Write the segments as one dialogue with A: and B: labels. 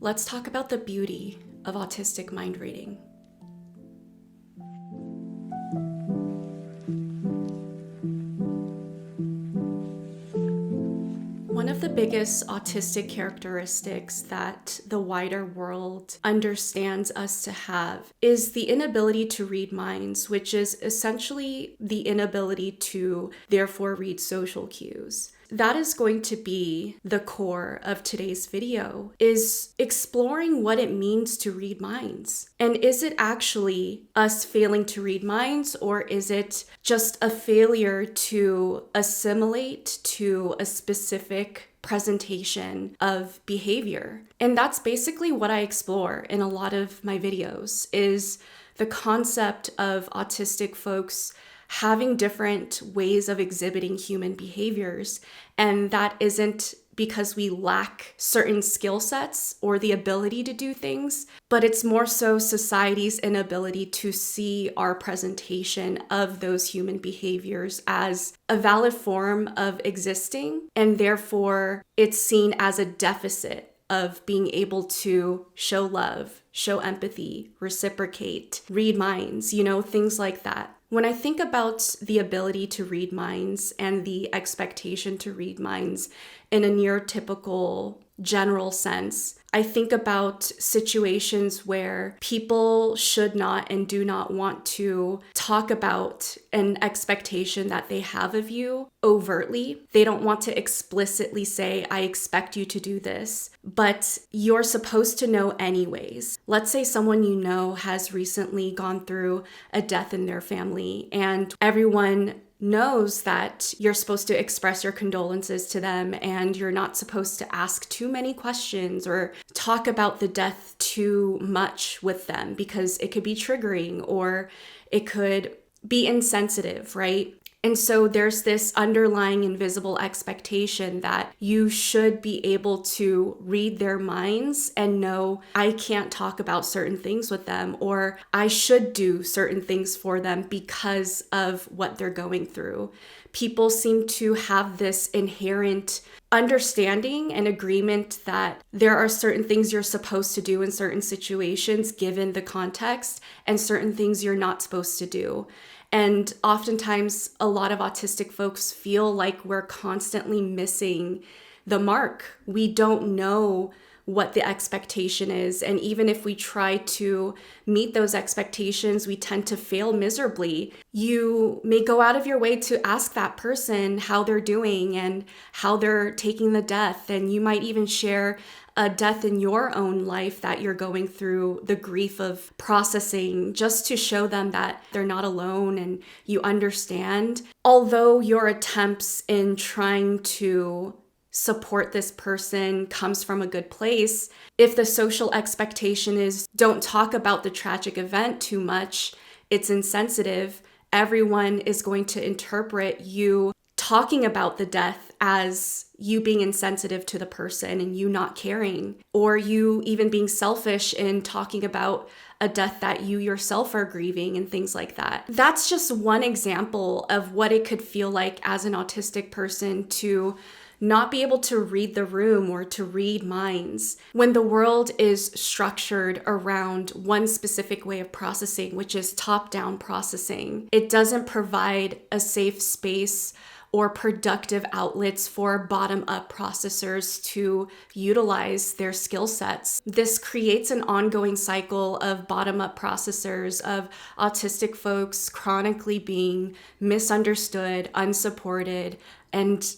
A: Let's talk about the beauty of autistic mind reading. One of the biggest autistic characteristics that the wider world understands us to have is the inability to read minds, which is essentially the inability to therefore read social cues. That is going to be the core of today's video, is exploring what it means to read minds. And is it actually us failing to read minds, or is it just a failure to assimilate to a specific presentation of behavior? And that's basically what I explore in a lot of my videos, is the concept of autistic folks having different ways of exhibiting human behaviors. And that isn't because we lack certain skill sets or the ability to do things, but it's more so society's inability to see our presentation of those human behaviors as a valid form of existing, and therefore it's seen as a deficit of being able to show love, show empathy, reciprocate, read minds, things like that. When I think about the ability to read minds and the expectation to read minds in a neurotypical general sense, I think about situations where people should not and do not want to talk about an expectation that they have of you overtly. They don't want to explicitly say, I expect you to do this, but you're supposed to know anyways. Let's say someone you know has recently gone through a death in their family, and everyone knows that you're supposed to express your condolences to them, and you're not supposed to ask too many questions or talk about the death too much with them because it could be triggering or it could be insensitive, right? And so there's this underlying invisible expectation that you should be able to read their minds and know, I can't talk about certain things with them, or I should do certain things for them because of what they're going through. People seem to have this inherent understanding and agreement that there are certain things you're supposed to do in certain situations given the context, and certain things you're not supposed to do. And oftentimes, a lot of autistic folks feel like we're constantly missing the mark. We don't know what the expectation is. And even if we try to meet those expectations, we tend to fail miserably. You may go out of your way to ask that person how they're doing and how they're taking the death. And you might even share a death in your own life that you're going through the grief of processing, just to show them that they're not alone and you understand. Although your attempts in trying to support this person comes from a good place, if the social expectation is don't talk about the tragic event too much, it's insensitive, everyone is going to interpret you talking about the death as you being insensitive to the person and you not caring, or you even being selfish in talking about a death that you yourself are grieving and things like that. That's just one example of what it could feel like as an autistic person to not be able to read the room or to read minds when the world is structured around one specific way of processing, which is top-down processing. It doesn't provide a safe space or productive outlets for bottom-up processors to utilize their skill sets. This creates an ongoing cycle of bottom-up processors, of autistic folks chronically being misunderstood, unsupported, and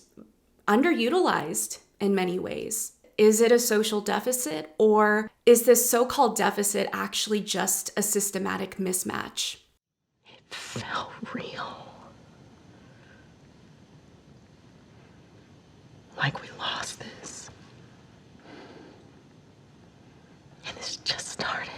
A: underutilized in many ways. Is it a social deficit, or is this so-called deficit actually just a systematic mismatch?
B: It felt real. Like we lost this. And this just started.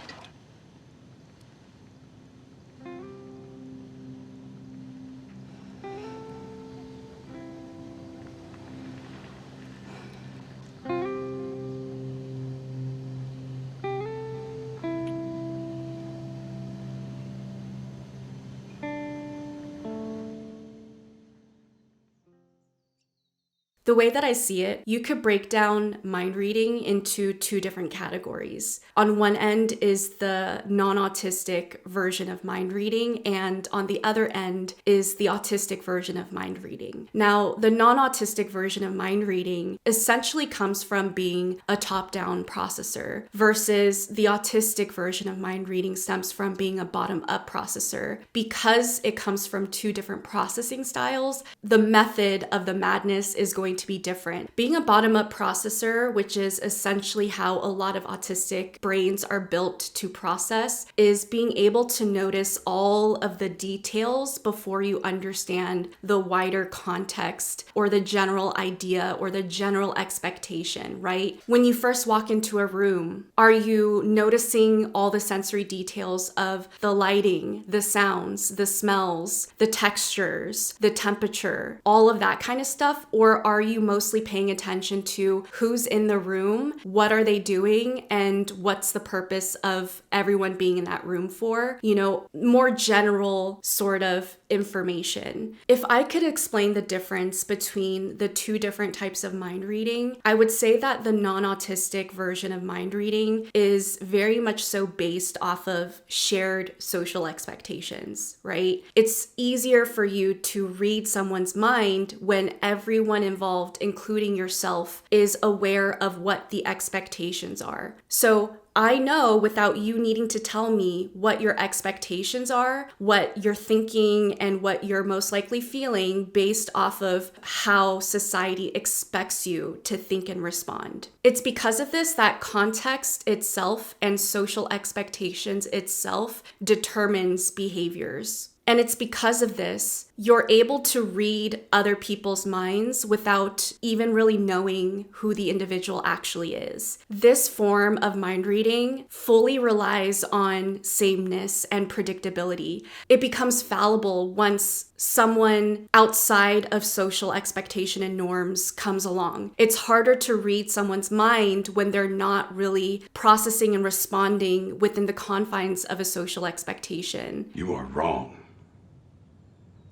A: The way that I see it, you could break down mind reading into two different categories. On one end is the non-autistic version of mind reading, and on the other end is the autistic version of mind reading. Now, the non-autistic version of mind reading essentially comes from being a top-down processor versus the autistic version of mind reading stems from being a bottom-up processor. Because it comes from two different processing styles, the method of the madness is going to be different. Being a bottom-up processor, which is essentially how a lot of autistic brains are built to process, is being able to notice all of the details before you understand the wider context or the general idea or the general expectation, right? When you first walk into a room, are you noticing all the sensory details of the lighting, the sounds, the smells, the textures, the temperature, all of that kind of stuff? Or are you mostly paying attention to who's in the room, what are they doing, and what's the purpose of everyone being in that room for? You know, more general sort of information. If I could explain the difference between the two different types of mind reading, I would say that the non-autistic version of mind reading is very much so based off of shared social expectations, right? It's easier for you to read someone's mind when everyone involved, including yourself, is aware of what the expectations are. So I know without you needing to tell me what your expectations are, what you're thinking, and what you're most likely feeling based off of how society expects you to think and respond. It's because of this that context itself and social expectations itself determines behaviors. And it's because of this, you're able to read other people's minds without even really knowing who the individual actually is. This form of mind reading fully relies on sameness and predictability. It becomes fallible once someone outside of social expectation and norms comes along. It's harder to read someone's mind when they're not really processing and responding within the confines of a social expectation.
C: You are wrong.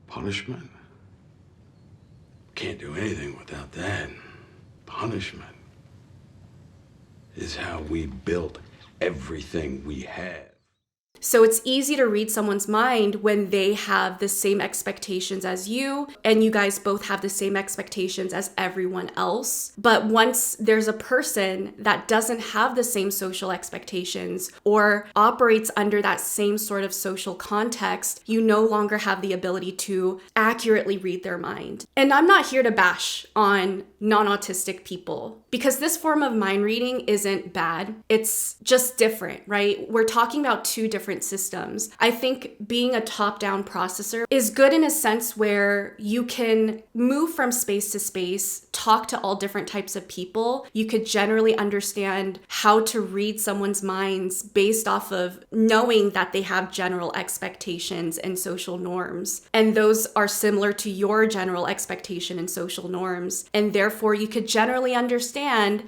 C: Punishment? Can't do anything without that. Punishment is how we built everything we have.
A: So it's easy to read someone's mind when they have the same expectations as you, and you guys both have the same expectations as everyone else. But once there's a person that doesn't have the same social expectations or operates under that same sort of social context, you no longer have the ability to accurately read their mind. And I'm not here to bash on non-autistic people, because this form of mind reading isn't bad. It's just different, right? We're talking about two different systems. I think being a top-down processor is good in a sense where you can move from space to space, talk to all different types of people. You could generally understand how to read someone's minds based off of knowing that they have general expectations and social norms. And those are similar to your general expectation and social norms. And therefore, you could generally understand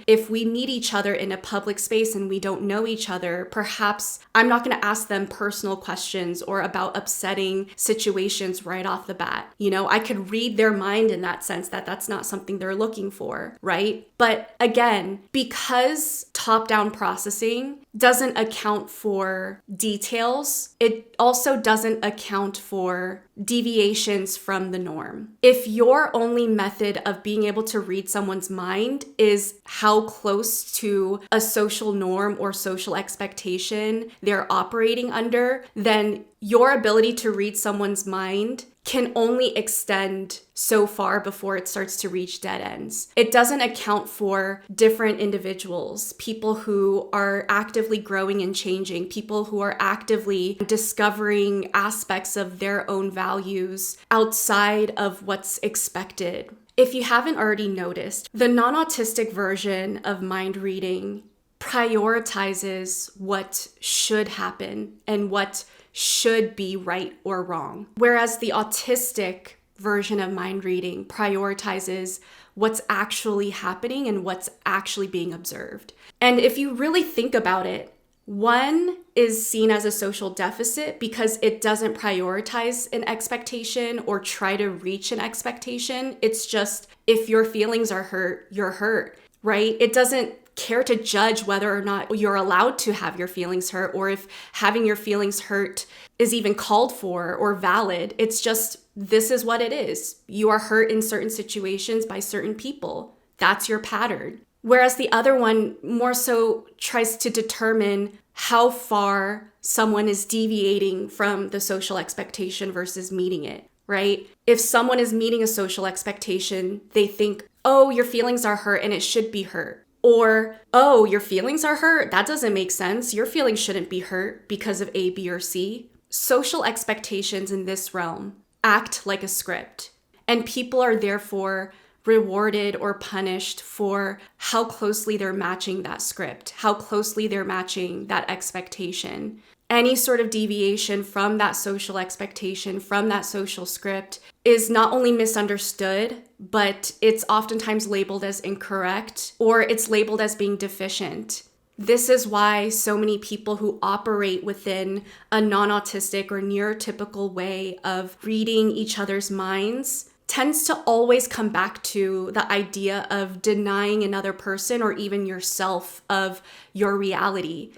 A: if we meet each other in a public space and we don't know each other, perhaps I'm not going to ask them personal questions or about upsetting situations right off the bat. You know, I could read their mind in that sense that that's not something they're looking for, right? But again, because top-down processing doesn't account for details, it also doesn't account for deviations from the norm. If your only method of being able to read someone's mind is how close to a social norm or social expectation they're operating under, then your ability to read someone's mind can only extend so far before it starts to reach dead ends. It doesn't account for different individuals, people who are actively growing and changing, people who are actively discovering aspects of their own values outside of what's expected. If you haven't already noticed, the non-autistic version of mind reading prioritizes what should happen and what should be right or wrong. Whereas the autistic version of mind reading prioritizes what's actually happening and what's actually being observed. And if you really think about it, One is seen as a social deficit because it doesn't prioritize an expectation or try to reach an expectation. It's just, if your feelings are hurt, you're hurt, right? It doesn't care to judge whether or not you're allowed to have your feelings hurt, or if having your feelings hurt is even called for or valid. It's just, this is what it is. You are hurt in certain situations by certain people. That's your pattern. Whereas the other one more so tries to determine how far someone is deviating from the social expectation versus meeting it, right? If someone is meeting a social expectation, they think, oh, your feelings are hurt and it should be hurt. Or, oh, your feelings are hurt? That doesn't make sense. Your feelings shouldn't be hurt because of A, B, or C. Social expectations in this realm act like a script, and people are therefore rewarded or punished for how closely they're matching that script, how closely they're matching that expectation. Any sort of deviation from that social expectation, from that social script, is not only misunderstood, but it's oftentimes labeled as incorrect, or it's labeled as being deficient. This is why so many people who operate within a non-autistic or neurotypical way of reading each other's minds tends to always come back to the idea of denying another person or even yourself of your reality.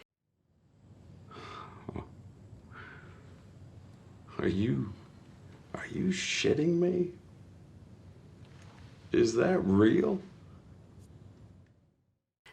C: Are you shitting me? Is that real?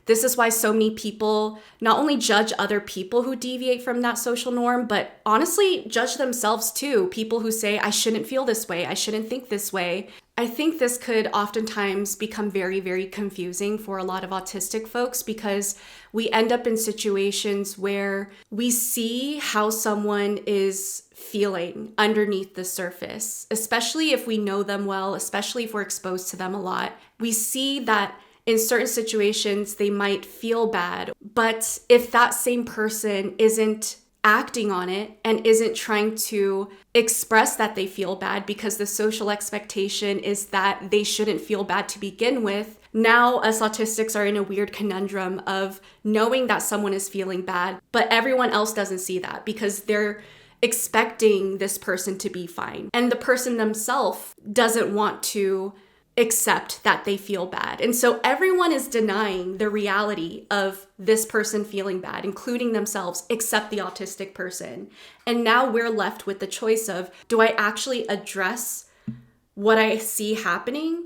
A: This is why so many people not only judge other people who deviate from that social norm, but honestly judge themselves too. People who say, I shouldn't feel this way, I shouldn't think this way. I think this could oftentimes become very, very confusing for a lot of autistic folks, because we end up in situations where we see how someone is feeling underneath the surface, especially if we know them well, especially if we're exposed to them a lot. We see that in certain situations, they might feel bad, but if that same person isn't acting on it and isn't trying to express that they feel bad because the social expectation is that they shouldn't feel bad to begin with, now us autistics are in a weird conundrum of knowing that someone is feeling bad, but everyone else doesn't see that because they're expecting this person to be fine. And the person themselves doesn't want to accept that they feel bad. And so everyone is denying the reality of this person feeling bad, including themselves, except the autistic person. And now we're left with the choice of, do I actually address what I see happening?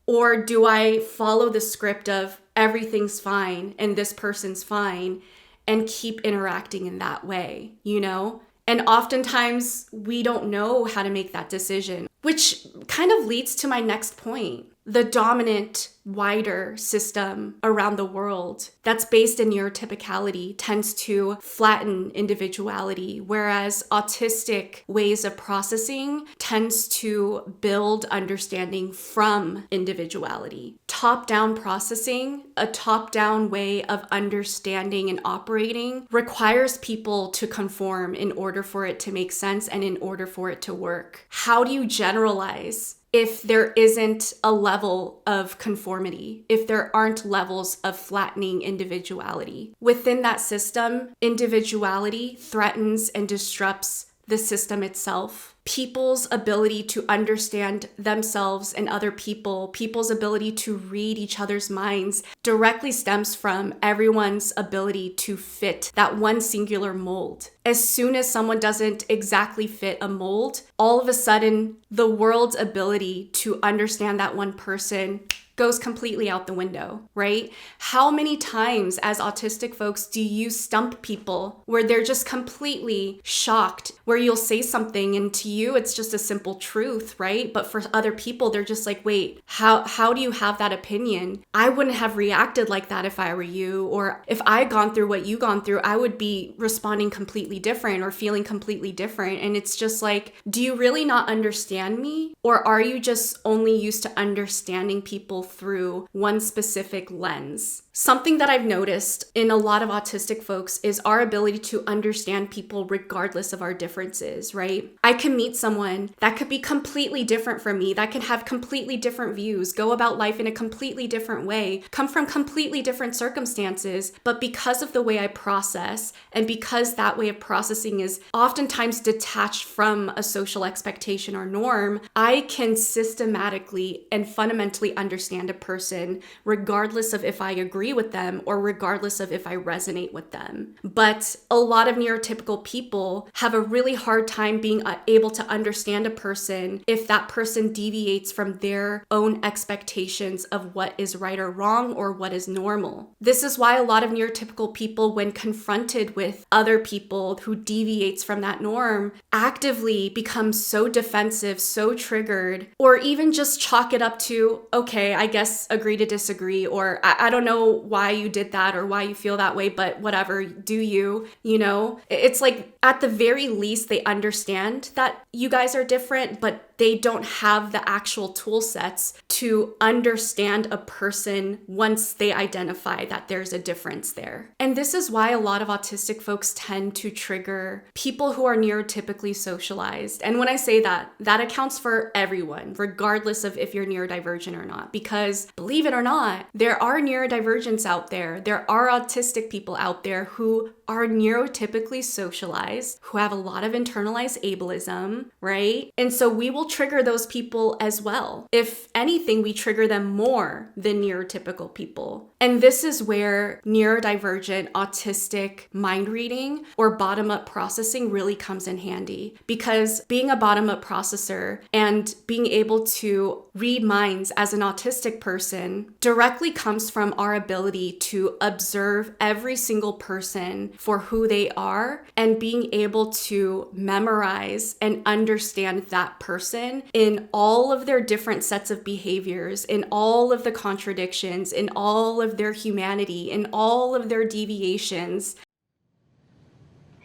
A: Or do I follow the script of everything's fine and this person's fine and keep interacting in that way, you know? And oftentimes we don't know how to make that decision, which kind of leads to my next point. The dominant, wider system around the world that's based in neurotypicality tends to flatten individuality, whereas autistic ways of processing tends to build understanding from individuality. Top-down processing, a top-down way of understanding and operating, requires people to conform in order for it to make sense and in order for it to work. How do you generalize if there isn't a level of conformity, if there aren't levels of flattening individuality? Within that system, individuality threatens and disrupts the system itself. People's ability to understand themselves and other people, people's ability to read each other's minds directly stems from everyone's ability to fit that one singular mold. As soon as someone doesn't exactly fit a mold, all of a sudden, the world's ability to understand that one person goes completely out the window, right? How many times as autistic folks do you stump people where they're just completely shocked, where you'll say something and to you it's just a simple truth, right? But for other people, they're just like, wait, how do you have that opinion? I wouldn't have reacted like that if I were you, or if I had gone through what you gone through, I would be responding completely different or feeling completely different. And it's just like, do you really not understand me? Or are you just only used to understanding people through one specific lens. Something that I've noticed in a lot of autistic folks is our ability to understand people regardless of our differences, right? I can meet someone that could be completely different from me, that can have completely different views, go about life in a completely different way, come from completely different circumstances, but because of the way I process, and because that way of processing is oftentimes detached from a social expectation or norm, I can systematically and fundamentally understand a person regardless of if I agree with them or regardless of if I resonate with them. But a lot of neurotypical people have a really hard time being able to understand a person if that person deviates from their own expectations of what is right or wrong or what is normal. This is why a lot of neurotypical people, when confronted with other people who deviates from that norm, actively become so defensive, so triggered, or even just chalk it up to, okay, I guess agree to disagree, or I don't know why you did that or why you feel that way, but whatever, do you, you know? It's like, at the very least, they understand that you guys are different, but they don't have the actual tool sets to understand a person once they identify that there's a difference there. And this is why a lot of autistic folks tend to trigger people who are neurotypically socialized. And when I say that, that accounts for everyone, regardless of if you're neurodivergent or not. Because believe it or not, there are neurodivergents out there. There are autistic people out there who are neurotypically socialized, who have a lot of internalized ableism, right? And so we will trigger those people as well. If anything, we trigger them more than neurotypical people. And this is where neurodivergent autistic mind reading or bottom-up processing really comes in handy. Because being a bottom-up processor and being able to read minds as an autistic person directly comes from our ability to observe every single person for who they are and being able to memorize and understand that person in all of their different sets of behaviors, in all of the contradictions, in all of their humanity, in all of their deviations.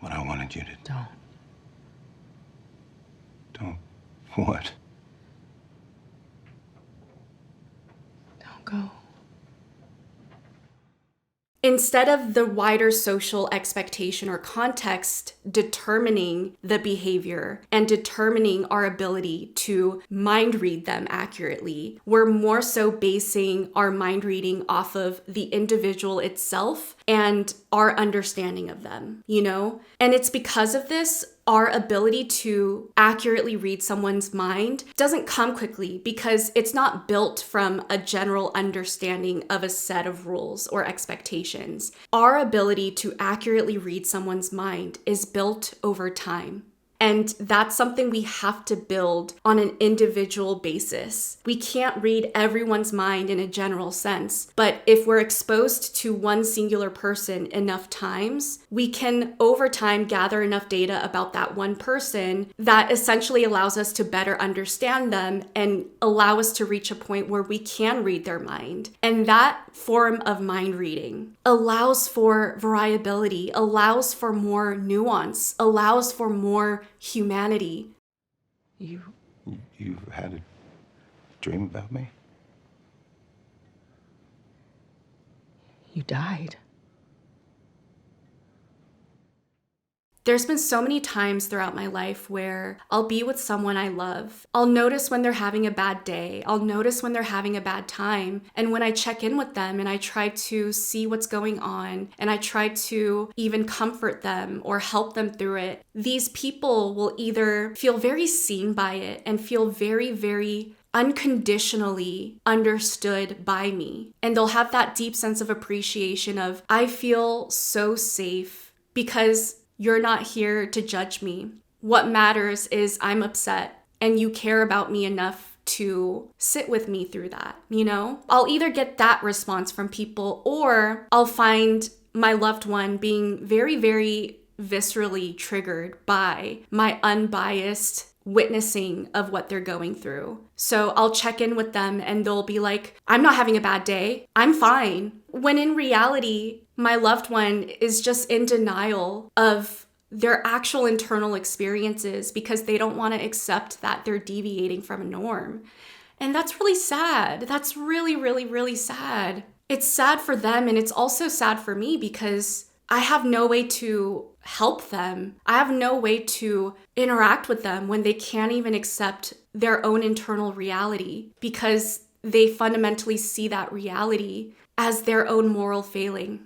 C: What I wanted you to do.
B: Don't.
C: Don't what?
B: Don't go.
A: Instead of the wider social expectation or context determining the behavior and determining our ability to mind read them accurately, we're more so basing our mind reading off of the individual itself and our understanding of them, you know? And it's because of this, our ability to accurately read someone's mind doesn't come quickly because it's not built from a general understanding of a set of rules or expectations. Our ability to accurately read someone's mind is built over time. And that's something we have to build on an individual basis. We can't read everyone's mind in a general sense, but if we're exposed to one singular person enough times, we can over time gather enough data about that one person that essentially allows us to better understand them and allow us to reach a point where we can read their mind. And that form of mind reading allows for variability, allows for more nuance, allows for more humanity.
B: You
C: You've had a dream about me?
B: died.
A: There's been so many times throughout my life where I'll be with someone I love. I'll notice when they're having a bad day. I'll notice when they're having a bad time. And when I check in with them and I try to see what's going on and I try to even comfort them or help them through it, these people will either feel very seen by it and feel very, very unconditionally understood by me. And they'll have that deep sense of appreciation of, I feel so safe because you're not here to judge me. What matters is I'm upset and you care about me enough to sit with me through that, you know? I'll either get that response from people or I'll find my loved one being very, very viscerally triggered by my unbiased witnessing of what they're going through. So I'll check in with them and they'll be like, I'm not having a bad day. I'm fine. When in reality, my loved one is just in denial of their actual internal experiences because they don't want to accept that they're deviating from a norm. And that's really sad. That's really, really, really sad. It's sad for them, and it's also sad for me because I have no way to help them. I have no way to interact with them when they can't even accept their own internal reality because they fundamentally see that reality as their own moral failing.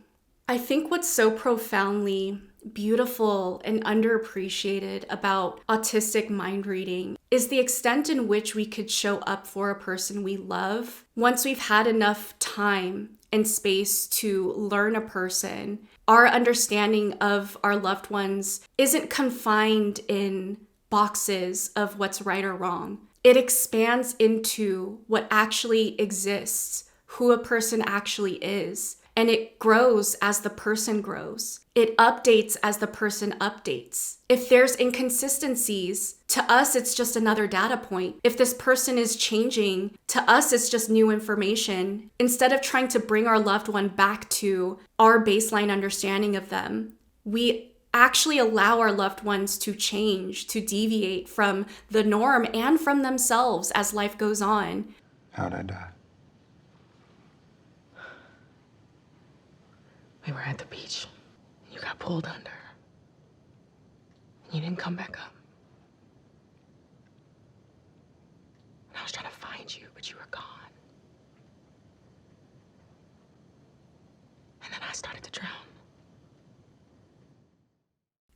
A: I think what's so profoundly beautiful and underappreciated about autistic mind reading is the extent in which we could show up for a person we love once we've had enough time and space to learn a person. Our understanding of our loved ones isn't confined in boxes of what's right or wrong. It expands into what actually exists, who a person actually is. And it grows as the person grows. It updates as the person updates. If there's inconsistencies, to us, it's just another data point. If this person is changing, to us, it's just new information. Instead of trying to bring our loved one back to our baseline understanding of them, we actually allow our loved ones to change, to deviate from the norm and from themselves as life goes on.
B: How'd I die?
D: We were at the beach. You got pulled under. You didn't come back up. And I was trying to find you, but you were gone. And then I started to drown.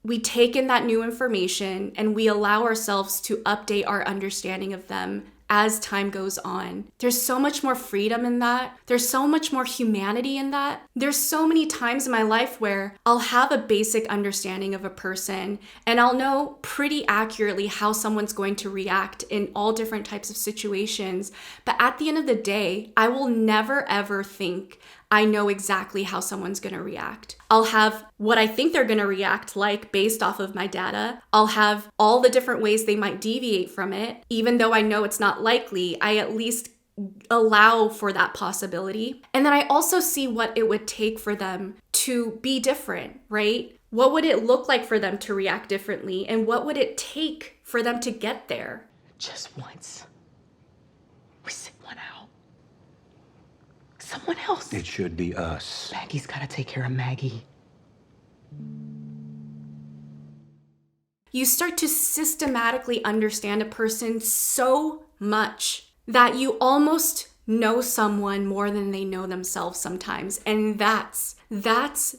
A: We take in that new information and we allow ourselves to update our understanding of them as time goes on. There's so much more freedom in that. There's so much more humanity in that. There's so many times in my life where I'll have a basic understanding of a person and I'll know pretty accurately how someone's going to react in all different types of situations. But at the end of the day, I will never ever think I know exactly how someone's gonna react. I'll have what I think they're gonna react like based off of my data. I'll have all the different ways they might deviate from it. Even though I know it's not likely, I at least allow for that possibility. And then I also see what it would take for them to be different, right? What would it look like for them to react differently? And what would it take for them to get there?
D: Just once. We sit one out. Someone else.
B: It should be us.
D: Maggie's gotta take care of Maggie.
A: You start to systematically understand a person so much that you almost know someone more than they know themselves sometimes. And that's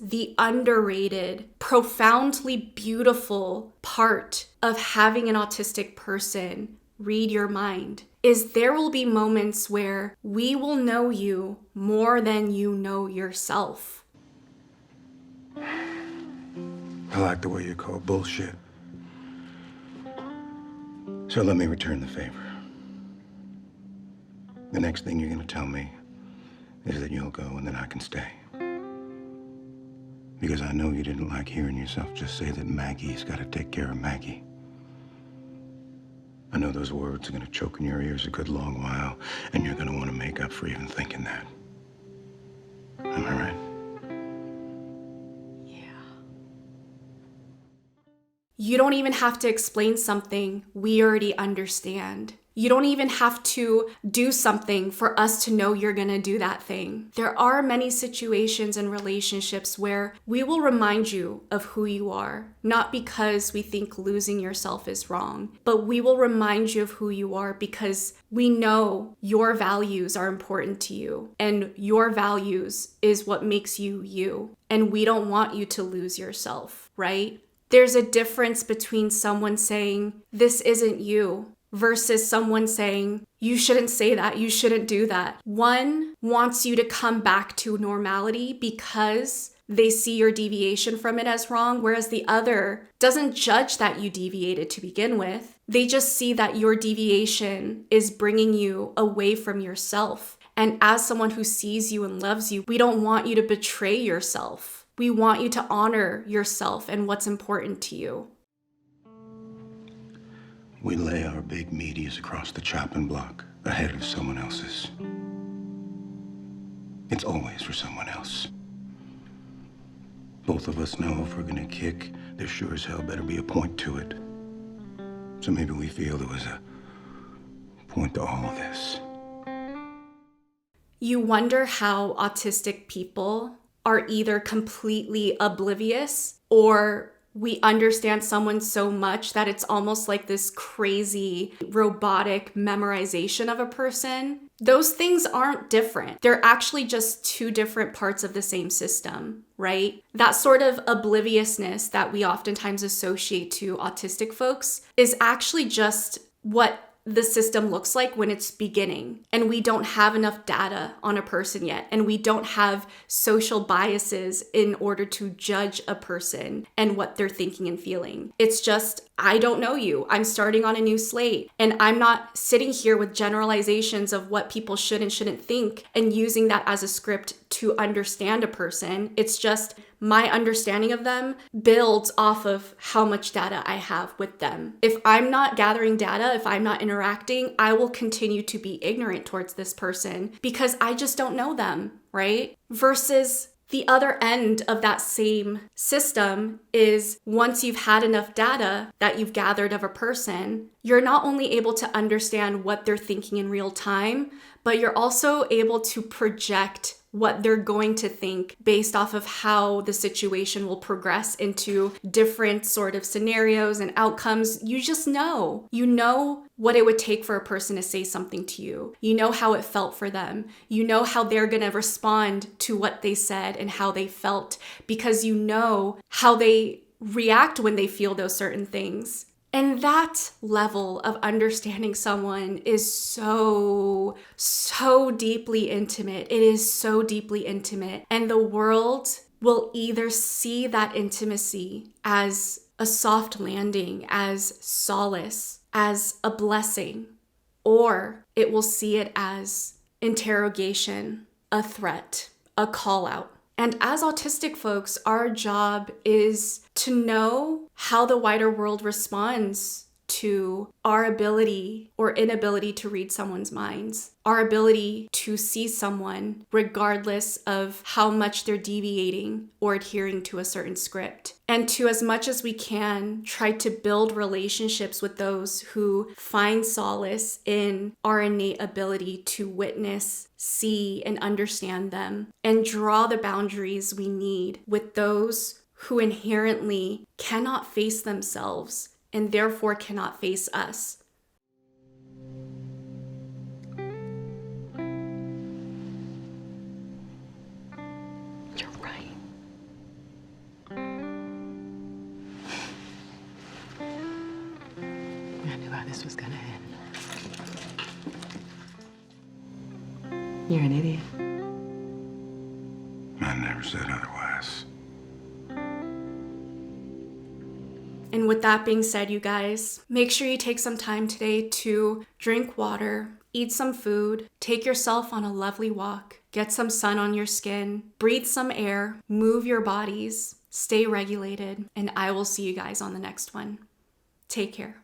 A: the underrated, profoundly beautiful part of having an autistic person read your mind. Is there will be moments where we will know you more than you know yourself.
B: I like the way you call bullshit. So let me return the favor. The next thing you're gonna tell me is that you'll go and then I can stay. Because I know you didn't like hearing yourself just say that Maggie's gotta take care of Maggie. I know those words are gonna choke in your ears a good long while, and you're gonna wanna make up for even thinking that. Am I right?
A: You don't even have to explain something we already understand. You don't even have to do something for us to know you're gonna do that thing. There are many situations and relationships where we will remind you of who you are, not because we think losing yourself is wrong, but we will remind you of who you are because we know your values are important to you, and your values is what makes you you, and we don't want you to lose yourself, right? There's a difference between someone saying, this isn't you, versus someone saying, you shouldn't say that, you shouldn't do that. One wants you to come back to normality because they see your deviation from it as wrong, whereas the other doesn't judge that you deviated to begin with. They just see that your deviation is bringing you away from yourself. And as someone who sees you and loves you, we don't want you to betray yourself. We want you to honor yourself and what's important to you.
B: We lay our big meaties across the chopping block ahead of someone else's. It's always for someone else. Both of us know if we're gonna kick, there sure as hell better be a point to it. So maybe we feel there was a point to all of this.
A: You wonder how autistic people are either completely oblivious or we understand someone so much that it's almost like this crazy robotic memorization of a person. Those things aren't different. They're actually just two different parts of the same system, right? That sort of obliviousness that we oftentimes associate to autistic folks is actually just what the system looks like when it's beginning, and we don't have enough data on a person yet, and we don't have social biases in order to judge a person and what they're thinking and feeling. It's just, I don't know you. I'm starting on a new slate, and I'm not sitting here with generalizations of what people should and shouldn't think and using that as a script to understand a person. It's just my understanding of them builds off of how much data I have with them. If I'm not gathering data, if I'm not interacting, I will continue to be ignorant towards this person because I just don't know them, right? Versus the other end of that same system is once you've had enough data that you've gathered of a person, you're not only able to understand what they're thinking in real time, but you're also able to project what they're going to think based off of how the situation will progress into different sort of scenarios and outcomes. You just know. You know what it would take for a person to say something to you. You know how it felt for them. You know how they're going to respond to what they said and how they felt because you know how they react when they feel those certain things. And that level of understanding someone is so deeply intimate. It is so deeply intimate. And the world will either see that intimacy as a soft landing, as solace, as a blessing, or it will see it as interrogation, a threat, a call out. And as autistic folks, our job is to know how the wider world responds to our ability or inability to read someone's minds, our ability to see someone regardless of how much they're deviating or adhering to a certain script. And to, as much as we can, try to build relationships with those who find solace in our innate ability to witness, see, and understand them, and draw the boundaries we need with those who inherently cannot face themselves and therefore cannot face us.
D: You're right. I knew how this was gonna end. You're an idiot.
B: I never said otherwise.
A: And with that being said, you guys, make sure you take some time today to drink water, eat some food, take yourself on a lovely walk, get some sun on your skin, breathe some air, move your bodies, stay regulated, and I will see you guys on the next one. Take care.